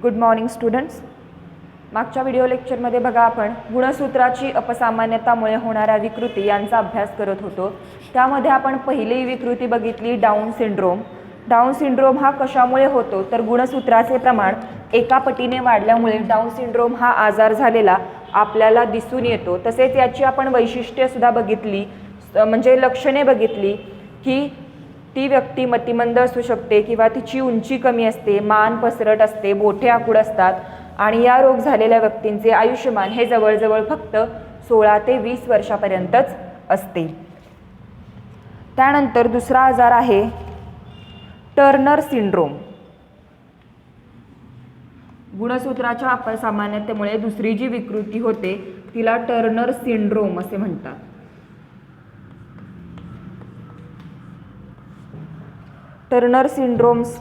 Good morning students. मागच्या video लेक्चरमध्ये बघा आपण गुणसूत्राची अपसामान्यतामुळे होणाऱ्या विकृती यांचा अभ्यास करत होतो. त्यामध्ये आपण पहिली विकृती बघितली डाऊन सिंड्रोम. डाऊन सिंड्रोम हा कशामुळे होतो तर गुणसूत्राचे प्रमाण एका पटीने वाढल्यामुळे डाऊन सिंड्रोम हा आजार झालेला आपल्याला दिसून येतो. तसेच याची आपण वैशिष्ट्ये सुद्धा बघितली, म्हणजे लक्षणे बघितली की ती व्यक्ती मतिमंद असू शकते किंवा तिची उंची कमी असते, मान पसरट असते, बोटे आखूड असतात आणि या रोग झालेल्या व्यक्तींचे आयुष्यमान हे जवळजवळ फक्त 16 ते 20 वर्षापर्यंतच असते. त्यानंतर दुसरा आजार आहे टर्नर सिंड्रोम. गुणसूत्राच्या अपसामान्यतेमुळे दुसरी जी विकृती होते तिला टर्नर सिंड्रोम असे म्हणतात. टर्नर सिंड्रोम्स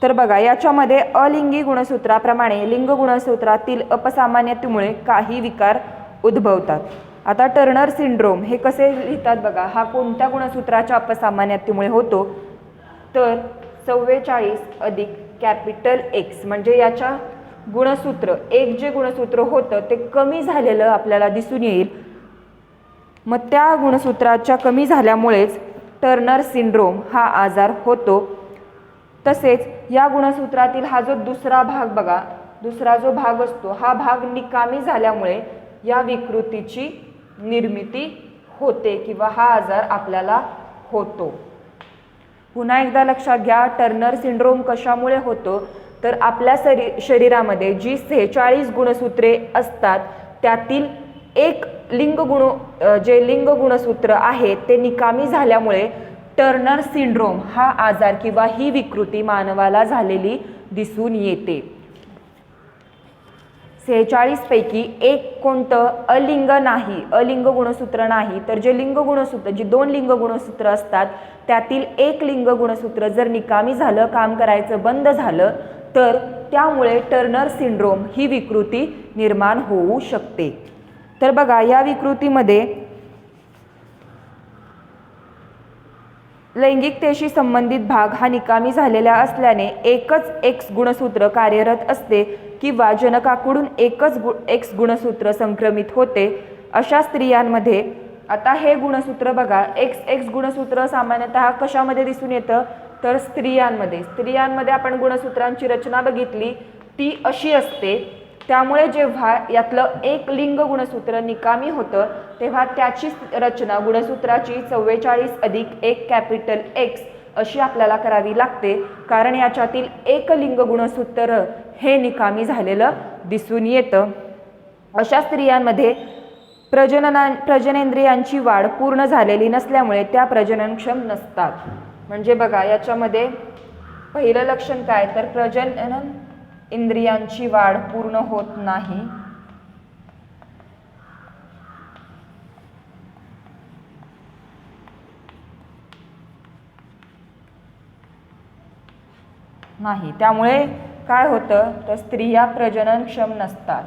तर बघा याच्यामध्ये अलिंगी गुणसूत्राप्रमाणे लिंग गुणसूत्रातील अपसामान्यतेमुळे काही विकार उद्भवतात. आता टर्नर सिंड्रोम हे कसे लिहितात बघा. हा कोणत्या गुणसूत्राच्या अपसामान्यतेमुळे होतो तर 44 अधिक कॅपिटल X म्हणजे याच्या गुणसूत्र एक जे गुणसूत्र होतं ते कमी झालेलं आपल्याला दिसून येईल. मग त्या गुणसूत्राच्या कमी झाल्यामुळेच टर्नर सिंड्रोम हा आजार होतो. तसेच या गुणसूत्रातील हा जो दुसरा भाग बघा, दुसरा जो भाग असतो हा भाग निकामी झाल्यामुळे या विकृतीची निर्मिती होते किंवा हा आजार आपल्याला होतो. पुन्हा एकदा लक्षात घ्या, टर्नर सिंड्रोम कशामुळे होतो तर आपल्या शरीरामध्ये जी 46 गुणसूत्रे असतात त्यातील एक जे लिंग गुणसूत्र आहे ते निकामी झाल्यामुळे टर्नर सिंड्रोम हा आजार किंवा ही विकृती मानवाला झालेली दिसून येते. 46 पैकी एक कोणतं अलिंग गुणसूत्र नाही तर जे लिंग गुणसूत्र जी 2 लिंग गुणसूत्र असतात त्यातील एक लिंग गुणसूत्र जर निकामी झालं, काम करायचं बंद झालं तर त्यामुळे टर्नर सिंड्रोम ही विकृती निर्माण होऊ शकते. तर बघा या विकृतीमध्ये लैंगिकतेशी संबंधित भाग हा निकामी झालेला असल्याने एकच X गुणसूत्र कार्यरत असते किंवा जनकाकडून एकच X गुणसूत्र संक्रमित होते. अशा स्त्रियांमध्ये आता हे गुणसूत्र बघा XX गुणसूत्र सामान्यतः कशामध्ये दिसून येतं तर स्त्रियांमध्ये आपण गुणसूत्रांची रचना बघितली ती अशी असते. त्यामुळे जेव्हा यातलं एक लिंग गुणसूत्र निकामी होतं तेव्हा त्याची रचना गुणसूत्राची 44 अधिक 1 कॅपिटल X अशी आपल्याला करावी लागते, कारण याच्यातील एक लिंग गुणसूत्र हे निकामी झालेलं दिसून येतं. अशा स्त्रियांमध्ये प्रजनेंद्रियांची वाढ पूर्ण झालेली नसल्यामुळे त्या प्रजननक्षम नसतात. म्हणजे बघा याच्यामध्ये पहिलं लक्षण काय तर प्रजनन इंद्रियांची वाढ पूर्ण होत नाही. त्यामुळे काय होतं तर स्त्रिया प्रजननक्षम नसतात.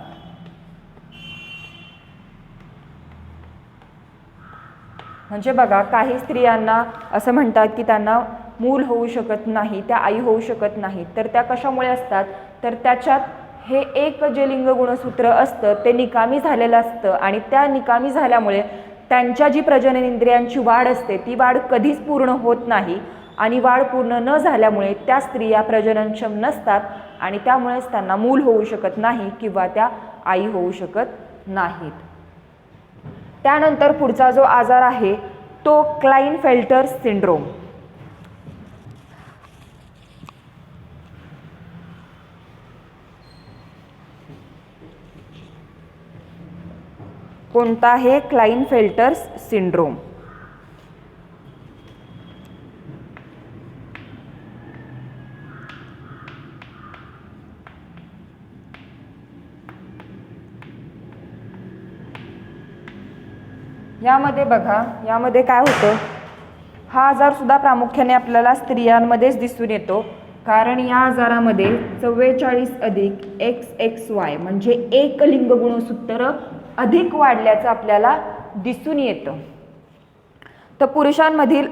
म्हणजे बघा काही स्त्रियांना असं म्हणतात की त्यांना मूल होऊ शकत नाही, त्या आई होऊ शकत नाहीत. तर त्या कशामुळे असतात तर त्याच्यात हे एक जे लिंग गुणसूत्र असतं ते निकामी झालेलं असतं आणि त्या निकामी झाल्यामुळे त्यांच्या जी प्रजनन इंद्रियांची वाढ असते ती वाढ कधीच पूर्ण होत नाही आणि वाढ पूर्ण न झाल्यामुळे त्या स्त्रिया प्रजननक्षम नसतात आणि त्यामुळेच त्यांना मूल होऊ शकत नाही किंवा त्या आई होऊ शकत नाहीत. त्यानंतर पुढचा जो आजार आहे तो क्लाइनफेल्टर सिंड्रोम. कोणता आहे क्लाइनफेल्टर सिंड्रोम. यामध्ये बघा यामध्ये काय होतं, हा आजार सुद्धा प्रामुख्याने आपल्याला स्त्रियांमध्येच दिसून येतो, कारण या आजारामध्ये 44 अधिक XXY म्हणजे एक लिंग गुणसूत्र अधिक वाढल्याचं आपल्याला दिसून येतं. तर पुरुषांमधील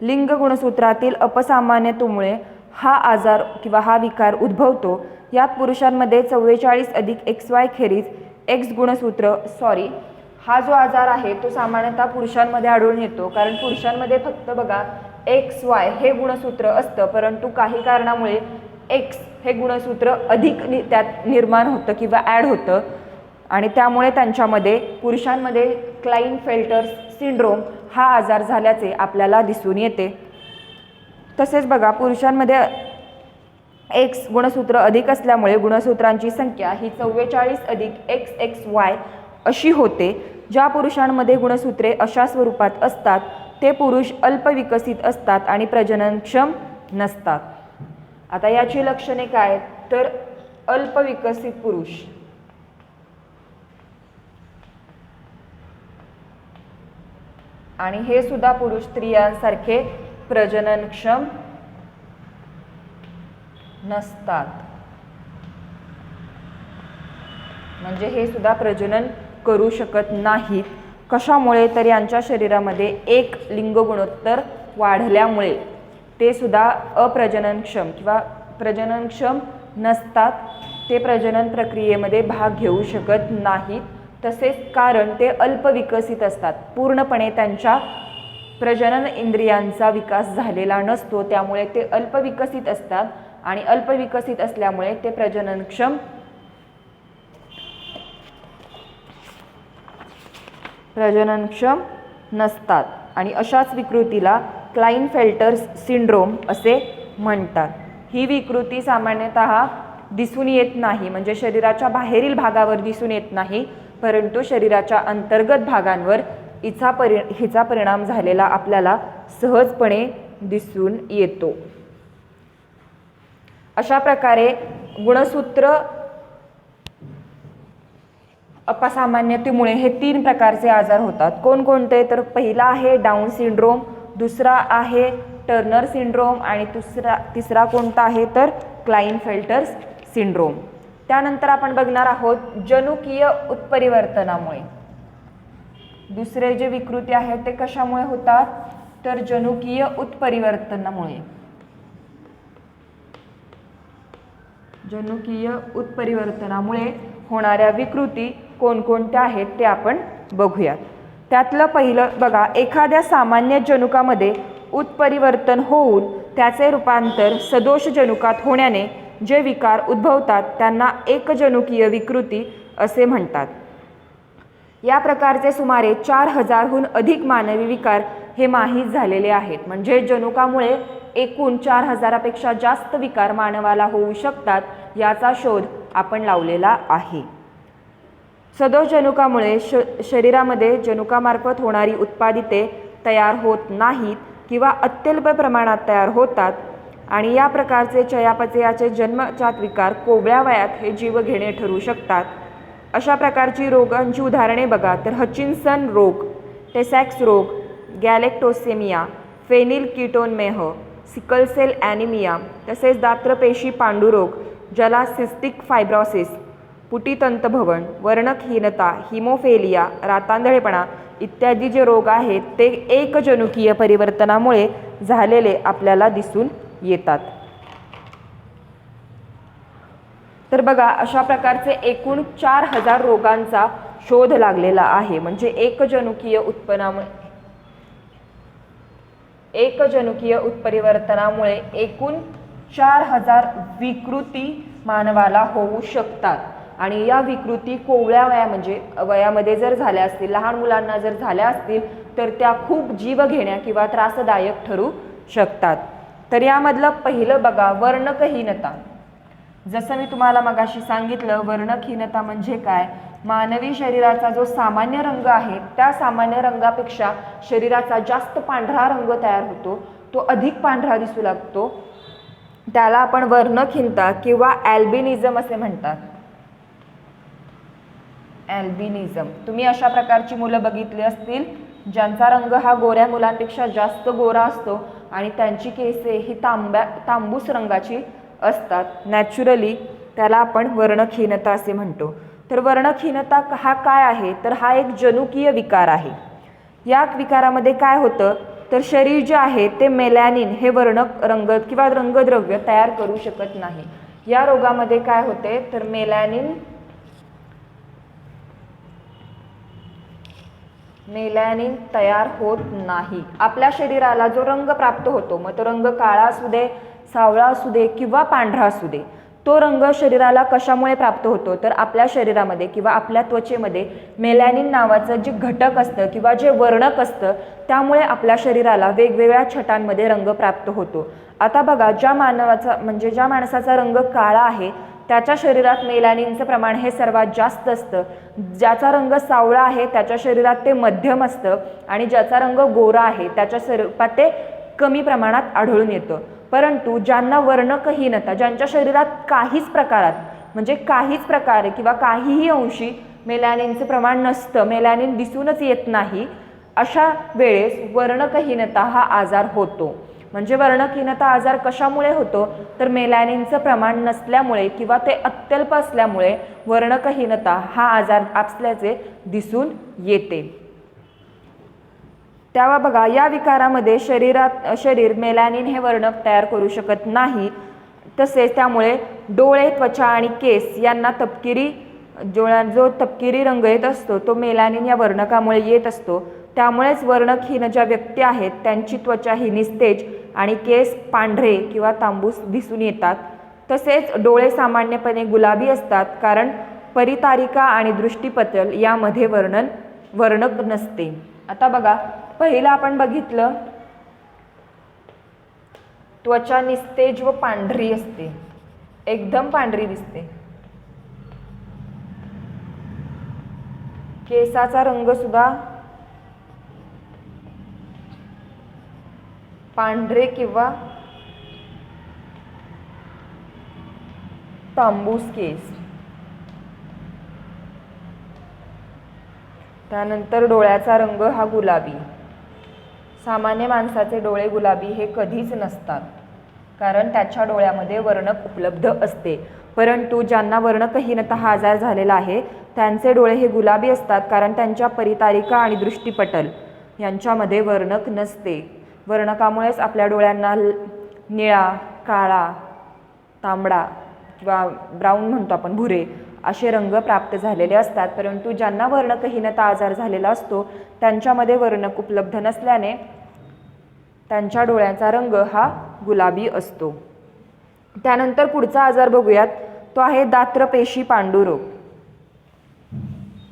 लिंग गुणसूत्रातील अपसामान्यतेमुळे हा आजार किंवा हा विकार उद्भवतो। यात पुरुषांमध्ये 44 अधिक XY खेरीज X गुणसूत्र हा जो आजार आहे तो सामान्यतः पुरुषांमध्ये आढळून येतो, कारण पुरुषांमध्ये फक्त बघा XY हे गुणसूत्र असतं, परंतु काही कारणामुळे X हे गुणसूत्र अधिक त्यात निर्माण होतं किंवा ॲड होतं आणि त्यामुळे त्यांच्यामध्ये पुरुषांमध्ये क्लाइनफेल्टर सिंड्रोम हा आजार झाल्याचे आपल्याला दिसून येते। तसेच बघा पुरुषांमध्ये X गुणसूत्र अधिक असल्यामुळे गुणसूत्रांची संख्या ही 44 अधिक XXY अशी होते। ज्या पुरुषांमध्ये गुणसूत्रे अशा स्वरूपात असतात ते पुरुष अल्पविकसित असतात आणि प्रजननक्षम नसतात। आता याची लक्षणे काय, तर अल्पविकसित पुरुष आणि हे सुद्धा पुरुष स्त्रियांसारखे प्रजननक्षम नसतात, म्हणजे हे सुद्धा प्रजनन करू शकत नाहीत। कशामुळे, तर यांच्या शरीरामध्ये एक लिंग गुणोत्तर वाढल्यामुळे ते सुद्धा अप्रजननक्षम किंवा प्रजननक्षम नसतात, ते प्रजनन प्रक्रियेमध्ये भाग घेऊ शकत नाहीत। तसेच कारण ते अल्पविकसित असतात, पूर्णपणे त्यांच्या प्रजनन इंद्रियांचा विकास झालेला नसतो, त्यामुळे ते अल्पविकसित असतात आणि अल्पविकसित असल्यामुळे ते प्रजननक्षम नसतात आणि अशाच विकृतीला क्लाइनफेल्टर सिंड्रोम असे म्हणतात। ही विकृती सामान्यतः दिसून येत नाही, म्हणजे शरीराच्या बाहेरील भागावर दिसून येत नाही, परंतु शरीराच्या अंतर्गत भागांवर हिचा परिणाम झालेला आपल्याला सहजपणे दिसून येतो। अशा प्रकारे गुणसूत्र अपसामान्यतेमुळे हे 3 प्रकारचे आजार होतात। कोणकोणते, तर पहिला आहे डाऊन सिंड्रोम, दुसरा आहे टर्नर सिंड्रोम आणि तिसरा कोणता आहे, तर क्लाइनफेल्टर सिंड्रोम। त्यानंतर आपण बघणार आहोत जनुकीय उत्परिवर्तनामुळे। दुसरे जे विकृती आहेत ते कशामुळे होतात, तर जनुकीय उत्परिवर्तनामुळे। जनुकीय उत्परिवर्तनामुळे होणाऱ्या विकृती कोणकोणत्या आहेत ते आपण बघूयात। त्यातलं पहिलं बघा, एखाद्या सामान्य जनुकामध्ये उत्परिवर्तन होऊन त्याचे रूपांतर सदोष जनुकात होण्याने जे विकार उद्भवतात त्यांना एकजनुकीय विकृती असे म्हणतात। या प्रकारचे सुमारे 4000हून अधिक मानवी विकार हे माहीत झालेले आहेत, म्हणजे जनुकामुळे एकूण 4000पेक्षा जास्त विकार मानवाला होऊ शकतात याचा शोध आपण लावलेला आहे। सदोष जनुकामुळे शरीरामध्ये जनुकामार्फत होणारी उत्पादिते तयार होत नाहीत किंवा अत्यल्प प्रमाणात तयार होतात आणि या प्रकारचे चयापचयाचे जन्मजात विकार कोवळ्या वयात हे जीवघेणे ठरू शकतात। अशा प्रकारची रोगांची उदाहरणे बघा, तर हचिन्सन रोग, टेसॅक्स रोग, गॅलेक्टोसेमिया, फेनिलकीटोनमेह, सिकलसेल ॲनिमिया, तसेच दात्रपेशी पांडुरोग, ज्याला सिस्टिक फायब्रोसिस, पुटीतंतभवन, वर्णकहीनता, हिमोफेलिया, रातांधळेपणा इत्यादी जे रोग आहेत ते एकजनुकीय परिवर्तनामुळे झालेले आपल्याला दिसून येतात। तर बघा, अशा प्रकारचे एकूण 4000 रोगांचा शोध लागलेला आहे, म्हणजे एकजनुकीय उत्परिवर्तनामुळे एकूण 4000 विकृती मानवाला होऊ शकतात आणि या विकृती कोवळ्या वयामध्ये जर झाल्या असतील, लहान मुलांना जर झाल्या असतील तर त्या खूप जीवघेण्या किंवा त्रासदायक ठरू शकतात। तर यामधलं पहिलं बघा, वर्णकहीनता। जसं मी तुम्हाला मगाशी सांगितलं, वर्णकहीनता म्हणजे काय, मानवी शरीराचा जो सामान्य रंग आहे त्या सामान्य रंगापेक्षा शरीराचा जास्त पांढरा रंग तयार होतो, तो अधिक पांढरा दिसू लागतो, त्याला आपण वर्णकहीनता किंवा ॲल्बिनिझम असे म्हणतात। ॲल्बिनिझम, तुम्ही अशा प्रकारची मुलं बघितली असतील ज्यांचा रंग हा गोऱ्या मुलांपेक्षा जास्त गोरा असतो आणि त्यांची केसे ही तांबूस रंगाची असतात। नॅचरली त्याला आपण वर्णकहीनता असे म्हणतो। तर वर्णकहीनता हा काय आहे, तर हा एक जनुकीय विकार आहे। या विकारामध्ये काय होतं तर शरीर जे आहे ते मेलॅनिन हे वर्णक रंग किंवा रंगद्रव्य तयार करू शकत नाही. या रोगामध्ये काय होते तर मेलॅनिन तयार होत नाही. आपल्या शरीराला जो रंग प्राप्त होतो, मग तो रंग काळा असू दे, सावळा असू दे किंवा पांढरा असू दे, तो रंग शरीराला कशामुळे प्राप्त होतो तर आपल्या शरीरामध्ये किंवा आपल्या त्वचेमध्ये मेलॅनिन नावाचं जे घटक असतं किंवा जे वर्णक असतं, त्यामुळे आपल्या शरीराला वेगवेगळ्या छटांमध्ये रंग प्राप्त होतो. आता बघा, ज्या माणसाचा रंग काळा आहे त्याच्या शरीरात मेलॅनिनचं प्रमाण हे सर्वात जास्त असतं. ज्याचा रंग सावळा आहे त्याच्या शरीरात ते मध्यम असतं आणि ज्याचा रंग गोरा आहे त्याच्या शरीरात ते कमी प्रमाणात आढळून येतं. परंतु ज्यांना वर्णकहीनता, ज्यांच्या शरीरात काहीच प्रकारे किंवा काहीही अंशी मेलॅनिनचं प्रमाण नसतं, मेलॅनिन दिसूनच येत नाही, अशा वेळेस वर्णकहीनता हा आजार होतो. म्हणजे वर्णकहीनता आजार कशामुळे होतो तर मेलॅनिनचं प्रमाण नसल्यामुळे किंवा ते अत्यल्प असल्यामुळे वर्णकहीनता हा आजार असल्याचे दिसून येते. तेव्हा बघा, या विकारामध्ये शरीर मेलॅनिन हे वर्णक तयार करू शकत नाही. तसेच त्यामुळे डोळे, त्वचा आणि केस यांना जो तपकिरी रंग येत असतो तो मेलॅनिन या वर्णकामुळे येत असतो. त्यामुळेच वर्णकहीन ज्या व्यक्ती आहेत त्यांची त्वचा ही निस्तेज आणि केस पांढरे किंवा तांबूस दिसून येतात. तसेच डोळे सामान्यपणे गुलाबी असतात, कारण परितारिका आणि दृष्टिपटल यामध्ये वर्णक नसते. आता बघा, पहिलं आपण बघितलं त्वचा निस्तेज व पांढरी असते, एकदम पांढरी दिसते. केसाचा रंग सुद्धा पांढरे किंवा तांबूस केस. त्यानंतर डोळ्याचा रंग हा गुलाबी. सामान्य माणसाचे डोळे गुलाबी हे कधीच नसतात, कारण त्याच्या डोळ्यामध्ये वर्णक उपलब्ध असते. परंतु ज्यांना वर्णकहीनता हा आजार झालेला आहे त्यांचे डोळे हे गुलाबी असतात, कारण त्यांच्या परितारिका आणि दृष्टिपटल यांच्यामध्ये वर्णक नसते. वर्णकामुळेच आपल्या डोळ्यांना निळा, काळा, तांबडा किंवा ब्राऊन म्हणतो आपण, भुरे असे रंग प्राप्त झालेले असतात. परंतु ज्यांना वर्णकहीनता आजार झालेला असतो त्यांच्यामध्ये वर्णक उपलब्ध नसल्याने त्यांच्या डोळ्यांचा रंग हा गुलाबी असतो. त्यानंतर पुढचा आजार बघूयात, तो आहे दात्रपेशी पांडुरोग.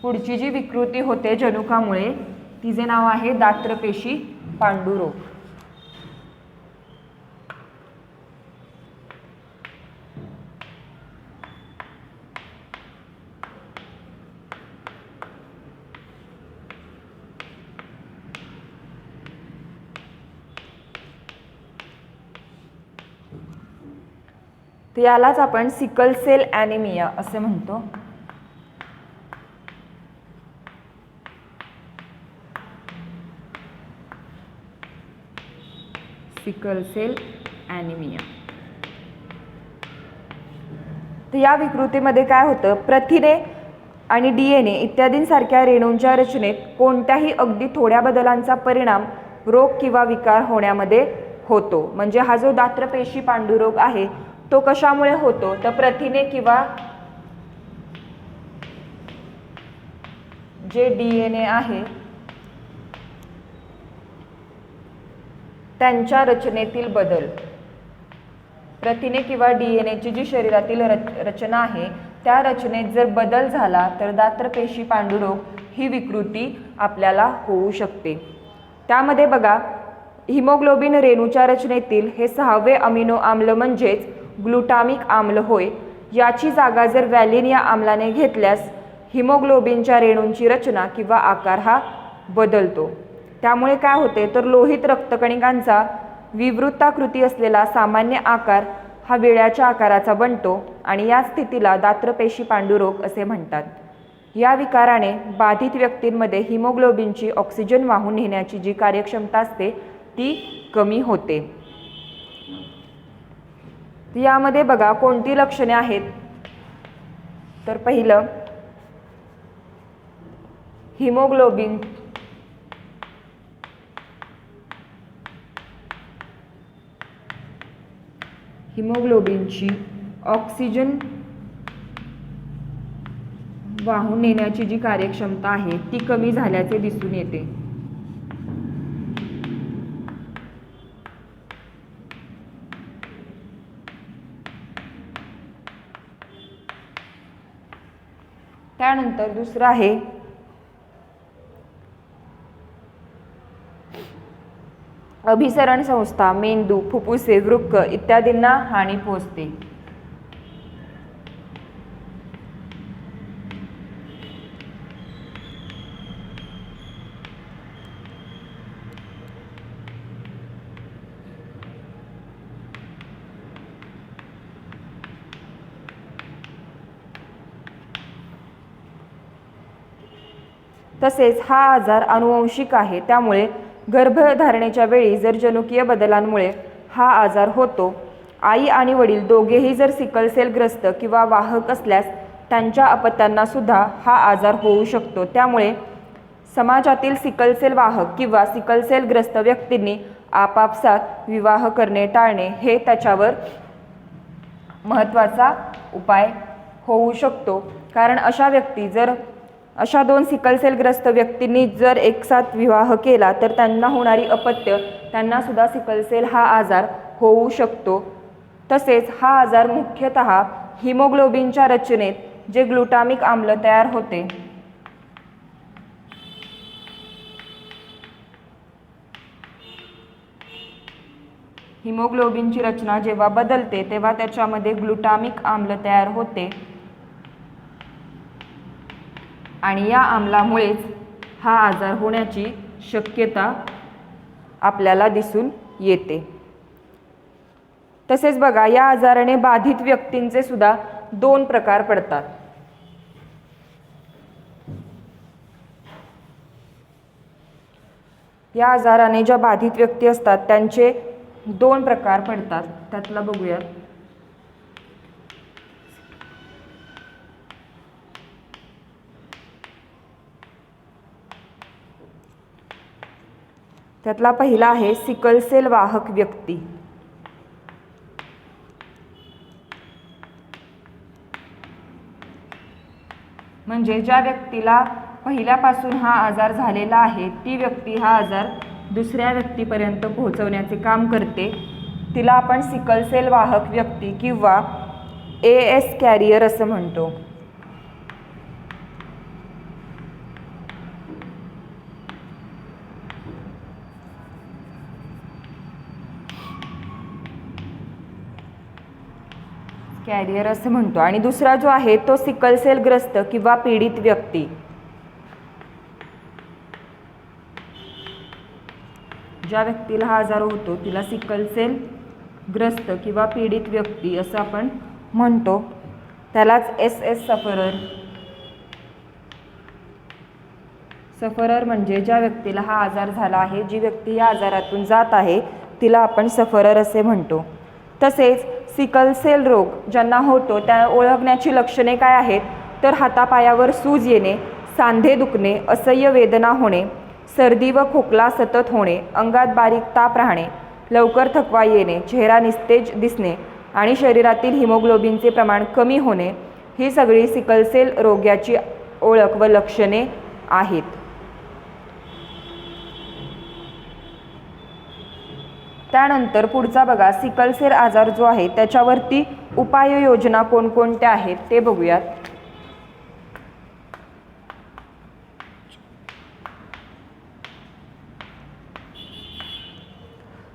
पुढची जी विकृती होते जनुकामुळे तिचे नाव आहे दात्रपेशी पांडुरोग. तर यालाच आपण सिकल सेल ॲनिमिया असे म्हणतो. Sickle cell anaemia. तर या विकृतीमध्ये काय होतं, प्रथिने आणि DNA इत्यादींसारख्या रेणूंच्या रचनेत कोणत्याही अगदी थोड्या बदलांचा परिणाम रोग किंवा विकार होण्यामध्ये होतो. म्हणजे हा जो दात्रपेशी पांडुरोग आहे तो कशामुळे होतो तर प्रथिने किंवा जे DNA आहे त्यांच्या रचनेतील बदल. प्रथिने किंवा DNAची जी शरीरातील रचना आहे त्या रचनेत जर बदल झाला तर दात्रपेशी पांडुरोग ही विकृती आपल्याला होऊ शकते. त्यामध्ये बघा, हिमोग्लोबिन रेणूच्या रचनेतील हे 6वे अमिनो आम्ल म्हणजेच ग्लुटामिक आम्ल होय. याची जागा जर व्हॅलिन या आम्लाने घेतल्यास हिमोग्लोबिनच्या रेणूंची रचना किंवा आकार हा बदलतो. त्यामुळे काय होते तर लोहित रक्तकणिकांचा विवृत्ताकृती असलेला सामान्य आकार हा विळ्याच्या आकाराचा बनतो आणि या स्थितीला दात्रपेशी पांडुरोग असे म्हणतात. या विकाराने बाधित व्यक्तींमध्ये हिमोग्लोबिनची ऑक्सिजन वाहून नेण्याची जी कार्यक्षमता असते ती कमी होते. यामध्ये बघा कोणती लक्षणे आहेत तर पहिलं, हिमोग्लोबिन हिमोग्लोबिनची ऑक्सिजन वाहून नेण्याची जी कार्यक्षमता आहे ती कमी झाल्याचे दिसून येते. त्यानंतर दुसरं आहे अभिसरण संस्था, मेंदू, फुफ्फुसे, वृक्क इत्यादींना हानी पोहोचते. तसेच हा आजार अनुवंशिक आहे, त्यामुळे गर्भधारणेच्या वेळी जर जनुकीय बदलांमुळे हा आजार होतो. आई आणि वडील दोघेही जर सिकल सेलग्रस्त किंवा वाहक असल्यास त्यांच्या अपत्यांना सुद्धा हा आजार होऊ शकतो. त्यामुळे समाजातील सिकल सेल वाहक किंवा सिकल सेलग्रस्त व्यक्तींनी आपापसात विवाह करणे टाळणे हे त्याच्यावर महत्त्वाचा उपाय होऊ शकतो. कारण अशा दोन सिकल सेलग्रस्त व्यक्तींनी जर एकसाथ विवाह केला तर त्यांना होणारी अपत्य त्यांना सुद्धा सिकल सेल हा आजार होऊ शकतो. तसेच हा आजार मुख्यतः हिमोग्लोबिनच्या रचनेत जे ग्लुटामिक आम्ल तयार होते हिमोग्लोबिनची रचना जेव्हा बदलते तेव्हा त्याच्यामध्ये ग्लुटामिक आम्ल तयार होते आणि या आम्लामुळेच हा आजार होण्याची शक्यता आपल्याला दिसून येते. तसेच बघा, या आजाराने बाधित व्यक्तींचे सुद्धा 2 प्रकार पडतात. या आजाराने ज्या बाधित व्यक्ती असतात त्यांचे 2 प्रकार पडतात. त्यातला बघूयात. त्यातला पहिला आहे सिकल सेल वाहक व्यक्ती. म्हणजे ज्या व्यक्तीला पहिल्यापासून हा आजार झालेला आहे ती व्यक्ती हा आजार दुसऱ्या व्यक्तीपर्यंत पोहोचवण्याचे काम करते. तिला आपण सिकल सेल वाहक व्यक्ती किंवा AS कॅरियर असं म्हणतो. कॅरियर असं म्हणतो. आणि दुसरा जो आहे तो सिकल सेल ग्रस्त किंवा पीडित व्यक्ती. ज्या व्यक्तीला हा आजार होतो तिला सिकल सेल ग्रस्त किंवा पीडित व्यक्ती असं आपण म्हणतो. त्यालाच SS सफरर म्हणजे ज्या व्यक्तीला हा आजार झाला आहे, जी व्यक्ती या आजारातून जात आहे तिला आपण सफरर असे म्हणतो. तसेच सिकल सेल रोग ज्यांना होतो त्या ओळखण्याची लक्षणे काय आहेत तर हातापायावर सूज येणे, सांधे दुखणे, असह्य वेदना होणे, सर्दी व खोकला सतत होणे, अंगात बारीक ताप राहणे, लवकर थकवा येणे, चेहरा निस्तेज दिसणे आणि शरीरातील हिमोग्लोबिनचे प्रमाण कमी होणे ही सगळी सिकल सेल रोगाची ओळख व लक्षणे आहेत. त्यानंतर पुढचा बघा, सिकल सेल आजार जो आहे त्याच्यावरती उपाययोजना कोणकोणत्या आहेत ते बघूयात.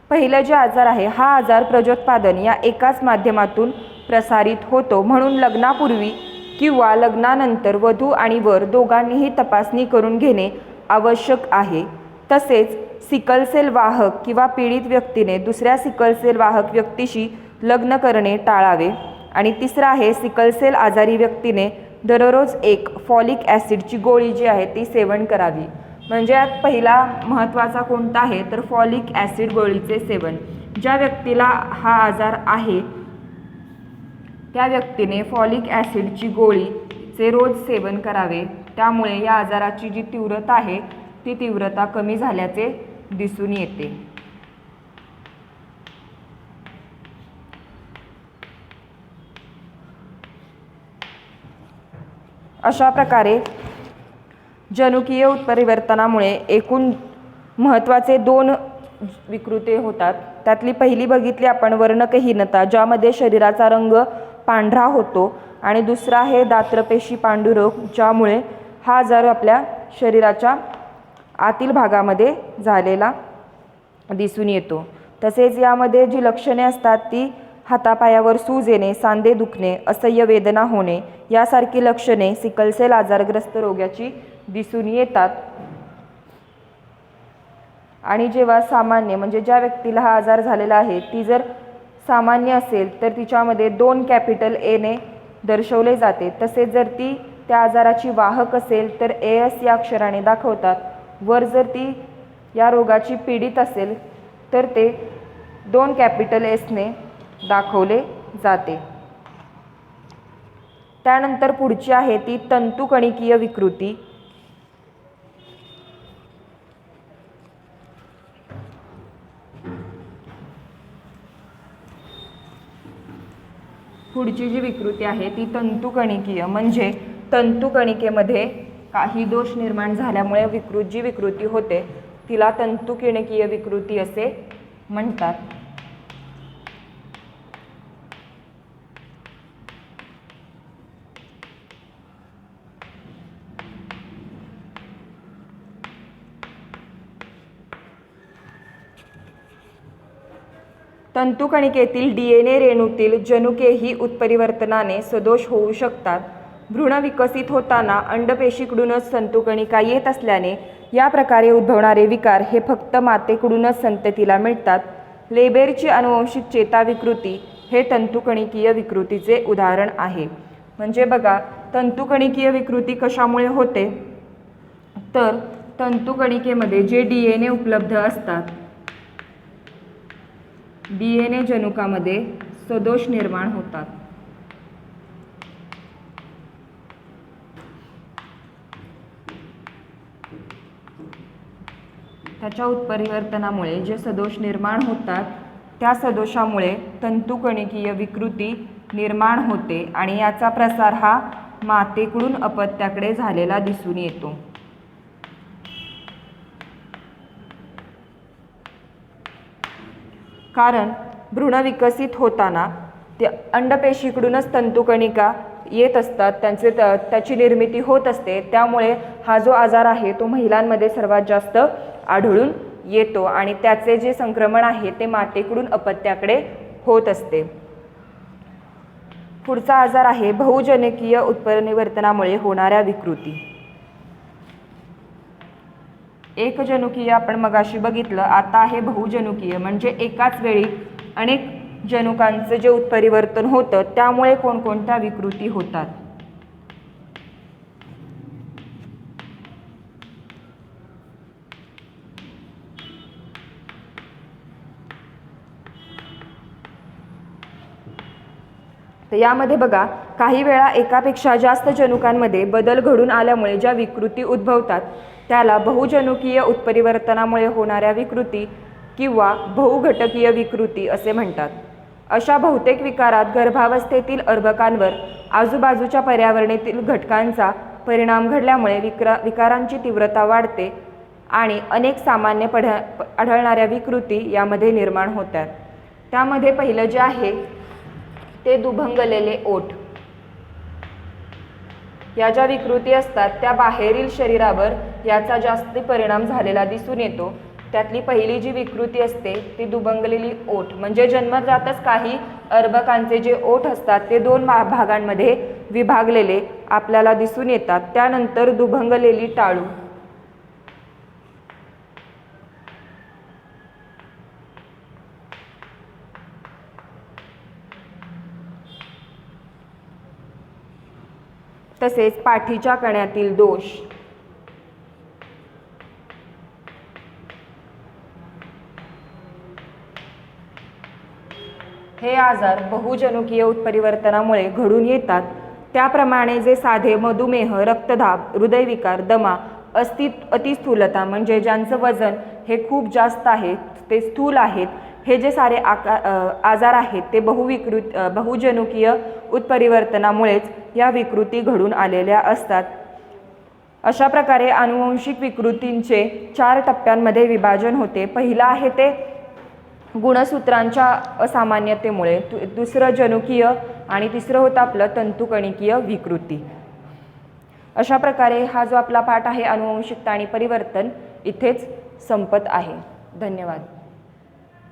पहिलं जे आजार आहे हा आजार प्रजोत्पादन या एकाच माध्यमातून प्रसारित होतो. म्हणून लग्नापूर्वी किंवा लग्नानंतर वधू आणि वर दोघांनीही तपासणी करून घेणे आवश्यक आहे. तसेच सिकल सेल वाहक किंवा पीडित व्यक्तीने दुसऱ्या सिकल सेल वाहक व्यक्तीशी लग्न करणे टाळावे. आणि तिसरा आहे सिकल सेल आजारी व्यक्तीने दररोज एक फॉलिक ॲसिडची गोळी जी आहे ती सेवन करावी. म्हणजे यात पहिला महत्त्वाचा कोणता आहे तर फॉलिक ॲसिड गोळीचे सेवन. ज्या व्यक्तीला हा आजार आहे त्या व्यक्तीने फॉलिक ॲसिडची गोळीचे रोज सेवन करावे. त्यामुळे या आजाराची जी तीव्रता आहे ती तीव्रता कमी झाल्याचे दिसून येते. अशा प्रकारे जनुकीय उत्परिवर्तनामुळे एकूण महत्त्वाचे 2 विकृती होतात. त्यातली पहिली बघितली आपण वर्णकहीनता, ज्यामध्ये शरीराचा रंग पांढरा होतो, आणि दुसरा आहे दात्रपेशी पांडुरोग, ज्यामुळे हा आजार आपल्या शरीराच्या आतील भागामध्ये झालेला दिसून येतो. तसेच यामध्ये जी लक्षणे असतात ती हातापायावर सूज येणे, सांधे दुखणे, असह्य वेदना होणे यासारखी लक्षणे सिकलसेल आजारग्रस्त रोग्याची दिसून येतात. आणि जेव्हा सामान्य म्हणजे ज्या व्यक्तीला हा आजार झालेला आहे ती जर सामान्य असेल तर तिच्यामध्ये 2 कॅपिटल ए ने दर्शवले जाते. तसेच जर ती त्या आजाराची वाहक असेल तर AS या अक्षराने दाखवतात. वर जर ती या रोगाची पीडित असेल तर ते 2 कॅपिटल S ने दाखवले जाते. त्यानंतर पुढची आहे ती तंतुकणिकीय विकृती. पुढची जी विकृती आहे ती तंतुकणिकीय, म्हणजे तंतुकणिकेमध्ये काही दोष निर्माण झाल्यामुळे जी विकृती होते तिला तंतुकणिकीय विकृती असे म्हणतात. तंतुकणिकेतील DNA रेणूतील जनुकेही उत्परिवर्तनाने सदोष होऊ शकतात. भ्रूण विकसित होताना अंडपेशीकडूनच तंतुकणिका येत असल्याने या प्रकारे उद्भवणारे विकार हे फक्त मातेकडूनच संततीला मिळतात. लेबेरची अनुवंशिक चेताविकृती हे तंतुकणिकीय विकृतीचे उदाहरण आहे. म्हणजे बघा, तंतुकणिकीय विकृती कशामुळे होते तर तंतुकणिकेमध्ये जे DNA उपलब्ध असतात, DNA जनुकामध्ये सदोष निर्माण होतात. त्याच्या उत्परिवर्तनामुळे जे सदोष निर्माण होतात त्या सदोषामुळे तंतुकणिकीय विकृती निर्माण होते आणि याचा प्रसार हा मातेकडून अपत्याकडे झालेला दिसून येतो. कारण भ्रूण विकसित होताना ते अंडपेशीकडूनच तंतुकणिका येत असतात, त्याची निर्मिती होत असते. त्यामुळे हा जो आजार आहे तो महिलांमध्ये सर्वात जास्त आढळून येतो आणि त्याचे जे संक्रमण आहे ते मातेकडून अपत्याकडे होत असते. पुढचा आजार आहे बहुजनुकीय उत्परिवर्तनामुळे होणाऱ्या विकृती. एकजनुकीय आपण मगाशी बघितलं, आता आहे बहुजनुकीय, म्हणजे एकाच वेळी अनेक जनुकांचं जे उत्परिवर्तन होतं त्यामुळे कोणकोणत्या विकृती होतात. तर यामध्ये बघा, काही वेळा एकापेक्षा जास्त जनुकांमध्ये बदल घडून आल्यामुळे ज्या विकृती उद्भवतात त्याला बहुजनुकीय उत्परिवर्तनामुळे होणाऱ्या विकृती किंवा बहुघटकीय विकृती असे म्हणतात. अशा बहुतेक विकारात गर्भावस्थेतील अर्भकांवर आजूबाजूच्या पर्यावरणातील घटकांचा परिणाम घडल्यामुळे विकारांची तीव्रता वाढते आणि अनेक सामान्य आढळणाऱ्या विकृती यामध्ये निर्माण होतात. त्यामध्ये पहिलं जे आहे ते दुभंगलेले ओठ. या ज्या विकृती असतात त्या बाहेरील शरीरावर याचा जास्त परिणाम झालेला दिसून येतो. त्यातली पहिली जी विकृती असते ती दुभंगलेली ओठ, म्हणजे जन्मजातच काही अर्भकांचे जे ओठ असतात ते 2 भागांमध्ये विभागलेले आपल्याला दिसून येतात. त्यानंतर दुभंगलेली टाळू, तसेच पाठीच्या कण्यातील दोष, हे आजार बहुजनुकीय उत्परिवर्तनामुळे घडून येतात. त्याप्रमाणे जे साधे मधुमेह, रक्तदाब, हृदयविकार, दमा, अतिस्थूलता म्हणजे ज्यांचं वजन हे खूप जास्त आहे, ते स्थूल आहेत, हे जे सारे आजार आहेत ते बहुजनुकीय उत्परिवर्तनामुळेच या विकृती घडून आलेल्या असतात। अशा प्रकारे आनुवंशिक विकृतींचे 4 टप्प्यांमध्ये विभाजन होते। पहिलं आहे ते गुणसूत्रांच्या असामान्यतेमुळे, दुसरं जनुकीय आणि तिसरं होतं आपलं तंतुकणिकीय विकृती। अशा प्रकारे हा जो आपला पाठ आहे अनुवंशिकता आणि परिवर्तन इथेच संपत आहे। धन्यवाद।